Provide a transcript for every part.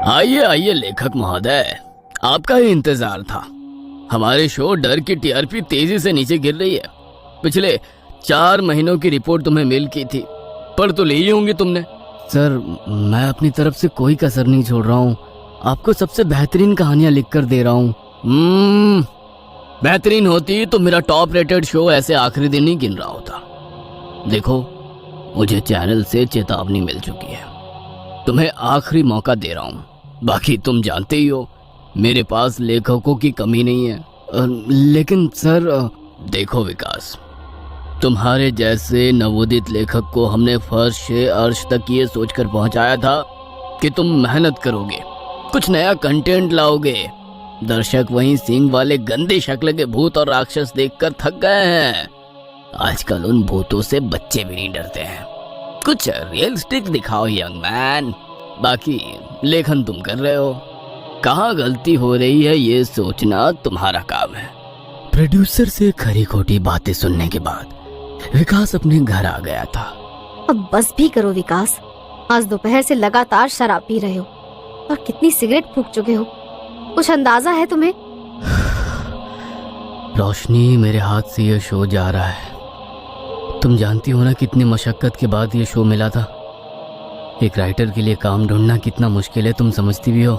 आइए आइए लेखक महोदय, आपका ही इंतजार था। हमारे शो डर की टीआरपी तेजी से नीचे गिर रही है। पिछले 4 महीनों की रिपोर्ट तुम्हें मेल की थी, पढ़ तो ली होंगी तुमने। सर, मैं अपनी तरफ से कोई कसर नहीं छोड़ रहा हूँ। आपको सबसे बेहतरीन कहानियां लिख कर दे रहा हूँ। बेहतरीन होती तो मेरा टॉप रेटेड शो ऐसे आखिरी दिन ही गिन रहा होता। देखो, मुझे चैनल से चेतावनी मिल चुकी है। तुम्हें आखिरी मौका दे रहा हूँ। बाकी तुम जानते ही हो, मेरे पास लेखकों की कमी नहीं है। लेकिन सर, देखो विकास, तुम्हारे जैसे नवोदित लेखक को हमने फर्श से अर्श तक ये सोचकर पहुंचाया था कि तुम मेहनत करोगे, कुछ नया कंटेंट लाओगे। दर्शक वहीं सींग वाले गंदे शक्ल के भूत और राक्षस देखकर थक गए हैं। आजकल उन भूतों से बच्चे भी नहीं डरते हैं। कुछ रियलिस्टिक दिखाओ यंग मैन। बाकी लेखन तुम कर रहे हो, कहाँ गलती हो रही है ये सोचना तुम्हारा काम है। प्रोड्यूसर से खरी खोटी बातें सुनने के बाद विकास अपने घर आ गया था। अब बस भी करो विकास, आज दोपहर से लगातार शराब पी रहे हो और कितनी सिगरेट फूंक चुके हो, कुछ अंदाजा है तुम्हें? रोशनी, मेरे हाथ से ये शो जा रहा है। तुम जानती हो ना कितनी मशक्कत के बाद ये शो मिला था। एक राइटर के लिए काम ढूंढना कितना मुश्किल है, तुम समझती भी हो।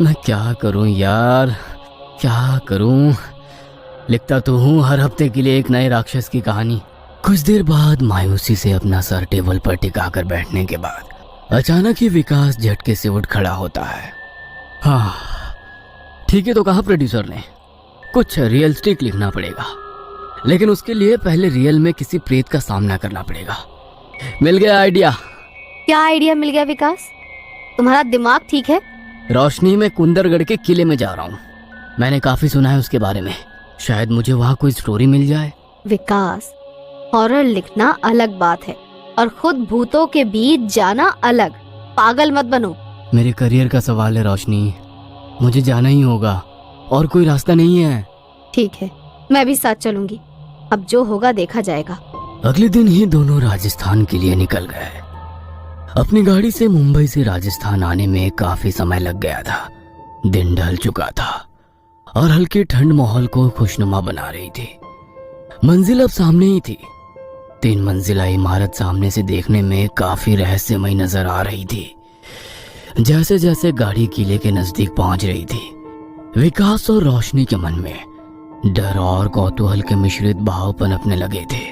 मैं क्या करूं यार, क्या करूं। लिखता तो हूं हर हफ्ते के लिए एक नए राक्षस की कहानी। कुछ देर बाद मायूसी से अपना सर टेबल पर टिकाकर बैठने के बाद अचानक ही विकास झटके से उठ खड़ा होता है। हाँ ठीक है, तो कहा प्रोड्यूसर ने, कुछ रियलिस्टिक लिखना पड़ेगा, लेकिन उसके लिए पहले रियल में किसी प्रेत का सामना करना पड़ेगा। मिल गया आइडिया। क्या आइडिया मिल गया विकास? तुम्हारा दिमाग ठीक है? रोशनी, में कुंदरगढ़ के किले में जा रहा हूँ। मैंने काफी सुना है उसके बारे में, शायद मुझे वहाँ कोई स्टोरी मिल जाए। विकास, हॉरर लिखना अलग बात है और खुद भूतों के बीच जाना अलग। पागल मत बनो। मेरे करियर का सवाल है रोशनी, मुझे जाना ही होगा और कोई रास्ता नहीं है। ठीक है, मैं भी साथ चलूंगी। अब जो होगा देखा जाएगा। अगले दिन ही दोनों राजस्थान के लिए निकल गए। अपनी गाड़ी से मुंबई से राजस्थान आने में काफी समय लग गया था। दिन ढल चुका था और हल्की ठंड माहौल को खुशनुमा बना रही थी। मंजिल अब सामने ही थी। 3 मंजिला इमारत सामने से देखने में काफी रहस्यमय नजर आ रही थी। जैसे जैसे गाड़ी किले के नजदीक पहुंच रही थी, विकास और रोशनी के मन में डर और कौतूहल के मिश्रित भाव पनपने लगे थे।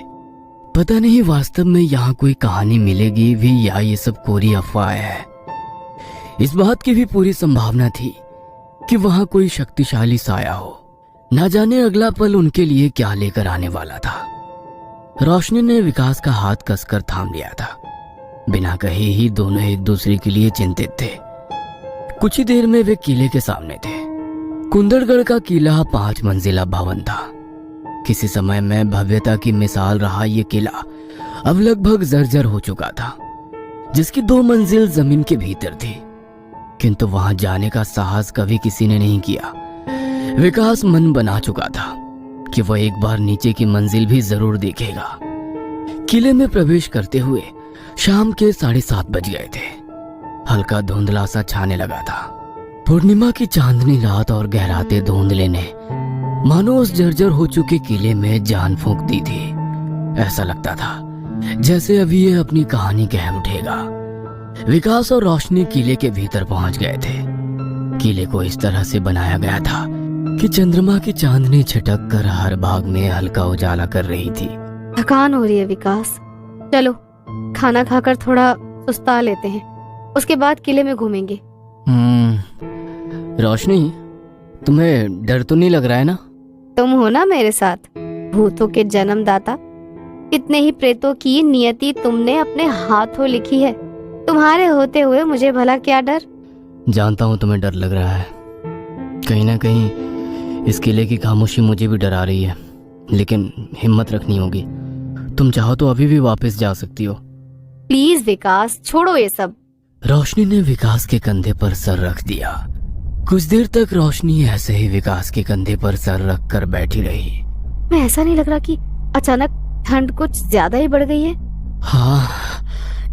पता नहीं वास्तव में यहाँ कोई कहानी मिलेगी भी या ये सब कोरी अफवाह है। इस बात की भी पूरी संभावना थी कि वहां कोई शक्तिशाली साया हो। ना जाने अगला पल उनके लिए क्या लेकर आने वाला था। रोशनी ने विकास का हाथ कसकर थाम लिया था। बिना कहे ही दोनों एक दूसरे के लिए चिंतित थे। कुछ ही देर में वे किले के सामने थे। कुंदरगढ़ का किला 5 मंजिला भवन था। किसी समय में भव्यता की मिसाल रहा ये किला अब लगभग जर्जर हो चुका था, जिसकी 2 मंजिल जमीन के भीतर थी। किंतु वहां जाने का साहस कभी किसी ने नहीं किया। विकास मन बना चुका था कि वह एक बार नीचे की मंजिल भी जरूर देखेगा। किले में प्रवेश करते हुए शाम के 7:30 बज गए थे। हल्का धुंधला सा छाने लगा था। पूर्णिमा की चांदनी रात और गहराते धुंधले ने मानो उस जर्जर हो चुके किले में जान फूंक दी थी। ऐसा लगता था जैसे अभी ये अपनी कहानी कह उठेगा। विकास और रोशनी किले के भीतर पहुंच गए थे। किले को इस तरह से बनाया गया था कि चंद्रमा की चांदनी छिटक कर हर भाग में हल्का उजाला कर रही थी। थकान हो रही है विकास, चलो खाना खाकर थोड़ा सुस्ता लेते हैं, उसके बाद किले में घूमेंगे। रोशनी, तुम्हें डर तो नहीं लग रहा है ना? तुम हो ना मेरे साथ, भूतों के जन्मदाता। कितने ही प्रेतों की नियति तुमने अपने हाथों लिखी है। तुम्हारे होते हुए मुझे भला क्या डर। जानता हूँ तुम्हें डर लग रहा है। कहीं ना कहीं इस किले की खामोशी मुझे भी डरा रही है, लेकिन हिम्मत रखनी होगी। तुम चाहो तो अभी भी वापस जा सकती हो। प्लीज विकास, छोड़ो ये सब। रोशनी ने विकास के कंधे पर सर रख दिया। कुछ देर तक रोशनी ऐसे ही विकास के कंधे पर सर रख कर बैठी रही। मैं ऐसा नहीं लग रहा कि अचानक ठंड कुछ ज्यादा ही बढ़ गई है? हाँ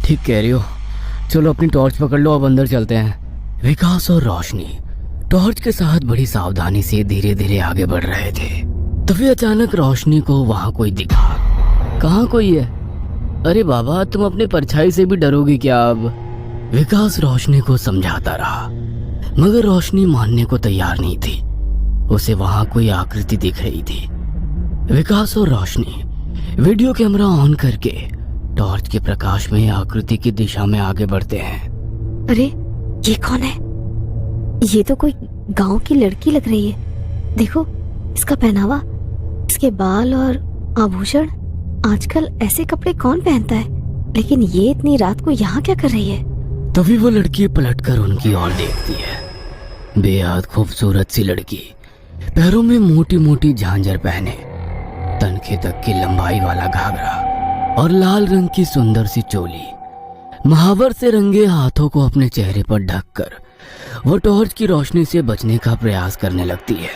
ठीक कह रही हो। चलो अपनी टॉर्च पकड़ लो, अब अंदर चलते हैं। विकास और रोशनी टॉर्च के साथ बड़ी सावधानी से धीरे धीरे आगे बढ़ रहे थे। तभी अचानक रोशनी को वहां कोई दिखा। कहाँ कोई है? अरे बाबा, तुम अपने परछाई से भी डरोगी क्या अब? विकास रोशनी को समझाता रहा, मगर रोशनी मानने को तैयार नहीं थी। उसे वहां कोई आकृति दिख रही थी। विकास और रोशनी वीडियो कैमरा ऑन करके टॉर्च के प्रकाश में आकृति की दिशा में आगे बढ़ते हैं। अरे ये कौन है? ये तो कोई गांव की लड़की लग रही है। देखो इसका पहनावा, इसके बाल और आभूषण। आजकल ऐसे कपड़े कौन पहनता है? लेकिन ये इतनी रात को यहाँ क्या कर रही है? तभी वो लड़की पलटकर उनकी ओर देखती है। बेहद खूबसूरत सी लड़की, पैरों में मोटी मोटी झांझर पहने, तनखे तक की लंबाई वाला घाघरा और लाल रंग की सुंदर सी चोली, महावर से रंगे हाथों को अपने चेहरे पर ढककर वो टॉर्च की रोशनी से बचने का प्रयास करने लगती है।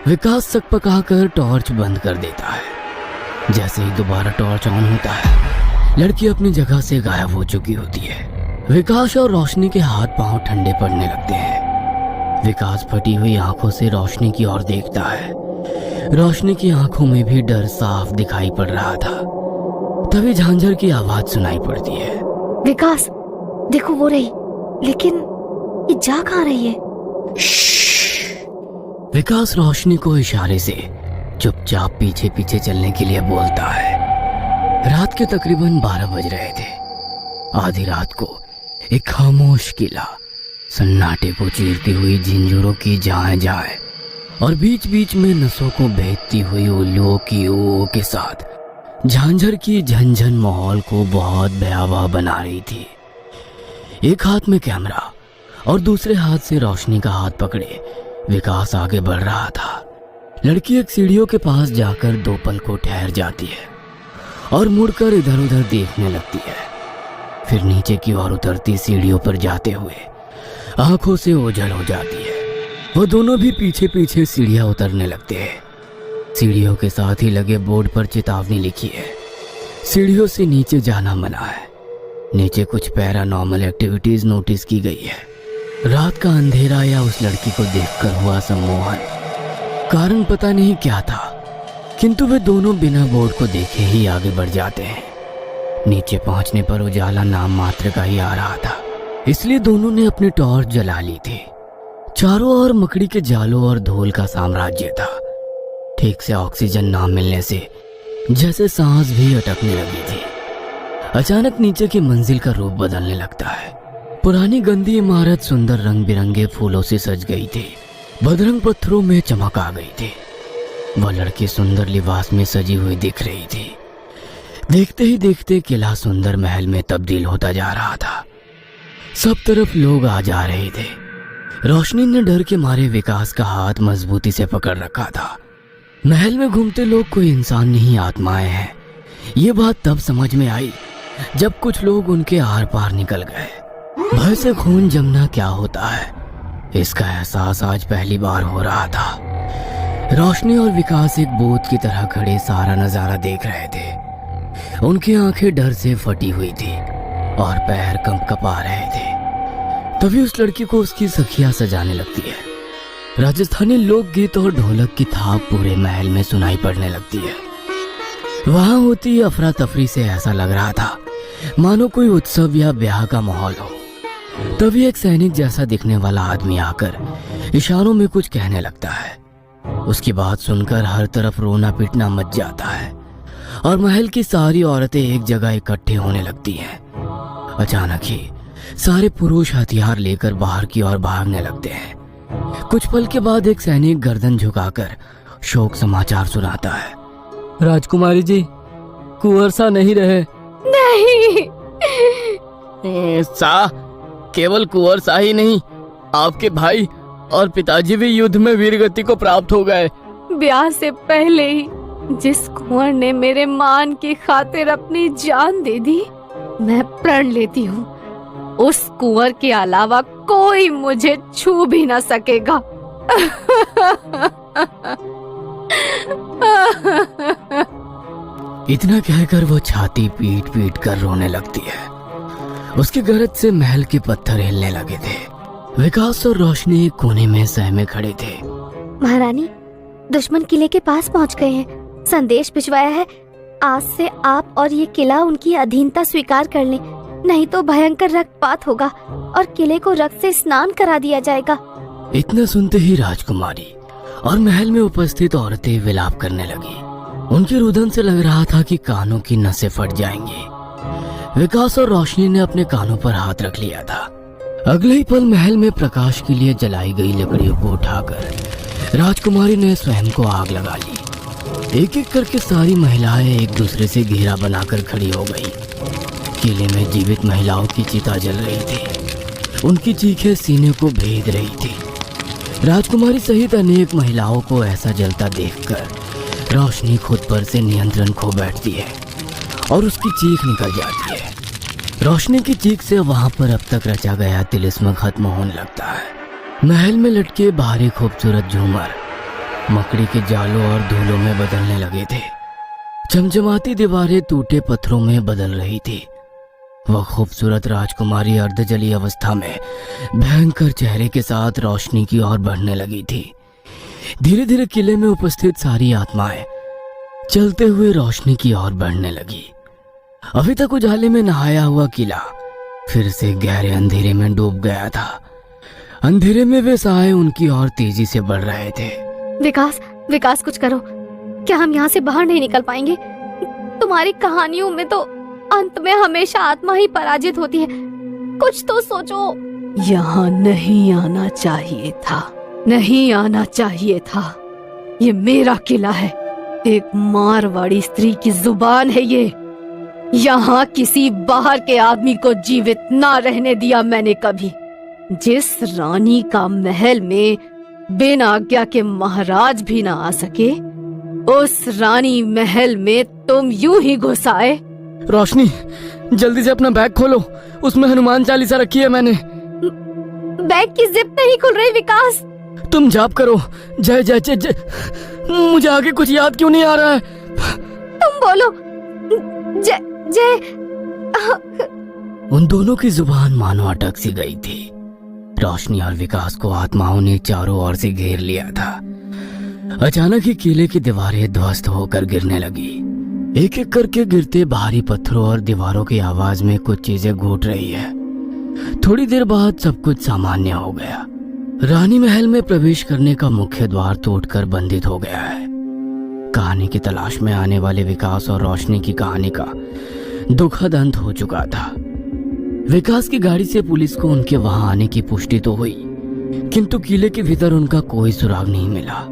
विकास सकपकाकर टॉर्च बंद कर देता है। जैसे ही दोबारा टॉर्च ऑन होता है, लड़की अपनी जगह से गायब हो चुकी होती है। विकास और रोशनी के हाथ पांव ठंडे पड़ने लगते हैं। विकास फटी हुई आंखों से रोशनी की ओर देखता है। रोशनी की आंखों में भी डर साफ दिखाई पड़ रहा था। तभी झांझर की आवाज सुनाई पड़ती है। विकास देखो वो रही, लेकिन ये जा कहाँ रही है? विकास रोशनी को इशारे से चुपचाप पीछे पीछे चलने के लिए बोलता है। रात के तकरीबन 12 बज रहे थे। आधी रात को एक खामोश किला सन्नाटे को चीरती हुई झिंझुरों की जाए जाए और बीच बीच में नसों को भेदती हुई उल्लुओं की ओ के साथ झांझर की झंझन माहौल को बहुत भयावह बना रही थी। एक हाथ में कैमरा और दूसरे हाथ से रोशनी का हाथ पकड़े विकास आगे बढ़ रहा था। लड़की एक सीढ़ियों के पास जाकर 2 पल को ठहर जाती है और मुड़कर इधर उधर देखने लगती है। फिर नीचे की ओर उतरती सीढ़ियों पर जाते हुए आंखों से ओझल हो जाती है। वो दोनों भी पीछे पीछे सीढ़ियां उतरने लगते हैं। सीढ़ियों के साथ ही लगे बोर्ड पर चेतावनी लिखी है, सीढ़ियों से नीचे जाना मना है। नीचे कुछ पैरानॉर्मल एक्टिविटीज नोटिस की गई है। रात का अंधेरा या उस लड़की को देखकर हुआ सम्मोहन, कारण पता नहीं क्या था, किंतु वे दोनों बिना बोर्ड को देखे ही आगे बढ़ जाते हैं। नीचे पहुंचने पर उजाला नाम मात्र का ही आ रहा था, इसलिए दोनों ने अपनी टॉर्च जला ली थी। चारों ओर मकड़ी के जालों और धूल का साम्राज्य था। ठीक से ऑक्सीजन ना मिलने से जैसे सांस भी अटकने लगी थी। अचानक नीचे की मंजिल का रूप बदलने लगता है। पुरानी गंदी इमारत सुंदर रंग बिरंगे फूलों से सज गई थी। बदरंग पत्थरों में चमक आ गई थी। वह लड़की सुंदर लिबास में सजी हुई दिख रही थी। देखते ही देखते किला सुंदर महल में तब्दील होता जा रहा था। सब तरफ लोग आ जा रहे थे। रोशनी ने डर के मारे विकास का हाथ मजबूती से पकड़ रखा था। महल में घूमते लोग कोई इंसान नहीं, आत्माएं हैं। ये बात तब समझ में आई जब कुछ लोग उनके आर पार निकल गए। भय से खून जमना क्या होता है, इसका एहसास आज पहली बार हो रहा था। रोशनी और विकास एक भूत की तरह खड़े सारा नजारा देख रहे थे। उनकी आंखें डर से फटी हुई थी और पैर कंपकपा रहे थे। तभी उस लड़की को उसकी सखियां सजाने लगती है। राजस्थानी लोकगीत और ढोलक की थाप पूरे महल में सुनाई पड़ने लगती है। वहां होती अफरा तफरी से ऐसा लग रहा था मानो कोई उत्सव या ब्याह का माहौल हो। तभी एक सैनिक जैसा दिखने वाला आदमी आकर इशारों में कुछ कहने लगता है। उसकी बात सुनकर हर तरफ रोना पीटना मच जाता है और महल की सारी औरतें एक जगह इकट्ठे होने लगती हैं। अचानक ही सारे पुरुष हथियार लेकर बाहर की ओर भागने लगते हैं। कुछ पल के बाद एक सैनिक गर्दन झुकाकर शोक समाचार सुनाता है। राजकुमारी जी, कुंवर सा नहीं रहे। नहीं। सा केवल कुंवर सा ही नहीं, आपके भाई और पिताजी भी युद्ध में वीरगति को प्राप्त हो गए। ब्याह से पहले ही जिस कुंवर ने मेरे मान की खातिर अपनी जान दे दी, मैं प्रण लेती हूँ उस कुंवर के अलावा कोई मुझे छू भी ना सकेगा। इतना कहकर वो छाती पीट पीट कर रोने लगती है। उसकी गरज से महल के पत्थर हिलने लगे थे। विकास और रोशनी एक कोने में सहमे खड़े थे। महारानी, दुश्मन किले के पास पहुंच गए हैं। संदेश भिजवाया है, आज से आप और ये किला उनकी अधीनता स्वीकार कर लें, नहीं तो भयंकर रक्तपात होगा और किले को रक्त से स्नान करा दिया जाएगा। इतना सुनते ही राजकुमारी और महल में उपस्थित औरतें विलाप करने लगी। उनके रुदन से लग रहा था कि कानों की नसें फट जाएंगी। विकास और रोशनी ने अपने कानों पर हाथ रख लिया था। अगले ही पल महल में प्रकाश के लिए जलाई गई लकड़ियों को उठाकर राजकुमारी ने स्वयं को आग लगा ली। एक एक करके सारी महिलाएं एक दूसरे से घेरा बनाकर खड़ी हो गई। किले में जीवित महिलाओं की चिता जल रही थी। उनकी चीखें सीने को भेद रही थी। राजकुमारी सहित अनेक महिलाओं को ऐसा जलता देखकर रोशनी खुद पर से नियंत्रण खो बैठती है और उसकी चीख निकल जाती है। रोशनी की चीख से वहां पर अब तक रचा गया तिलिस्म खत्म होने लगता है। महल में लटके भारी खूबसूरत झूमर मकड़ी के जालों और धूलों में बदलने लगे थे। चमचमाती दीवारें टूटे पत्थरों में बदल रही थी। वह खूबसूरत राजकुमारी अर्धजली अवस्था में भयंकर चेहरे के साथ रोशनी की ओर बढ़ने लगी थी। धीरे धीरे किले में उपस्थित सारी आत्माएं चलते हुए रोशनी की ओर बढ़ने लगी। अभी तक उजाले में नहाया हुआ किला फिर से गहरे अंधेरे में डूब गया था। अंधेरे में वे साए उनकी ओर तेजी से बढ़ रहे थे। विकास कुछ करो। क्या हम यहाँ से बाहर नहीं निकल पाएंगे? तुम्हारी कहानियों में तो अंत में हमेशा आत्मा ही पराजित होती है। कुछ तो सोचो। यहाँ नहीं आना चाहिए था, नहीं आना चाहिए था। ये मेरा किला है। एक मारवाड़ी स्त्री की जुबान है ये। यहाँ किसी बाहर के आदमी को जीवित ना रहने दिया मैंने कभी। जिस रानी का महल में बिना आज्ञा के महाराज भी ना आ सके, उस रानी महल में तुम यूं ही घुस आए। रोशनी, जल्दी से अपना बैग खोलो, उसमें हनुमान चालीसा रखी है मैंने। बैग की जिप नहीं खुल रही विकास। तुम जाप करो। जय जय जय जय। मुझे आगे कुछ याद क्यों नहीं आ रहा है? तुम बोलो। जय जय। उन दोनों की जुबान मानो अटक सी गई थी। रोशनी और विकास को आत्माओं ने चारों ओर से घेर लिया था। अचानक ही किले की दीवारें ध्वस्त होकर गिरने लगी। एक एक करके गिरते भारी पत्थरों और दीवारों की आवाज में कुछ चीजें घूट रही है। थोड़ी देर बाद सब कुछ सामान्य हो गया। रानी महल में प्रवेश करने का मुख्य द्वार टूटकर बंधित हो गया है। कहानी की तलाश में आने वाले विकास और रोशनी की कहानी का दुखद अंत हो चुका था। विकास की गाड़ी से पुलिस को उनके वहां आने की पुष्टि तो हुई, किंतु किले के भीतर उनका कोई सुराग नहीं मिला।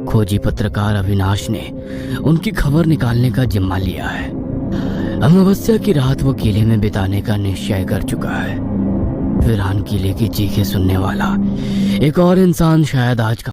खोजी पत्रकार अविनाश ने उनकी खबर निकालने का जिम्मा लिया है। अमावस्या की रात वो किले में बिताने का निश्चय कर चुका है। वीरान किले की चीखें सुनने वाला एक और इंसान शायद आज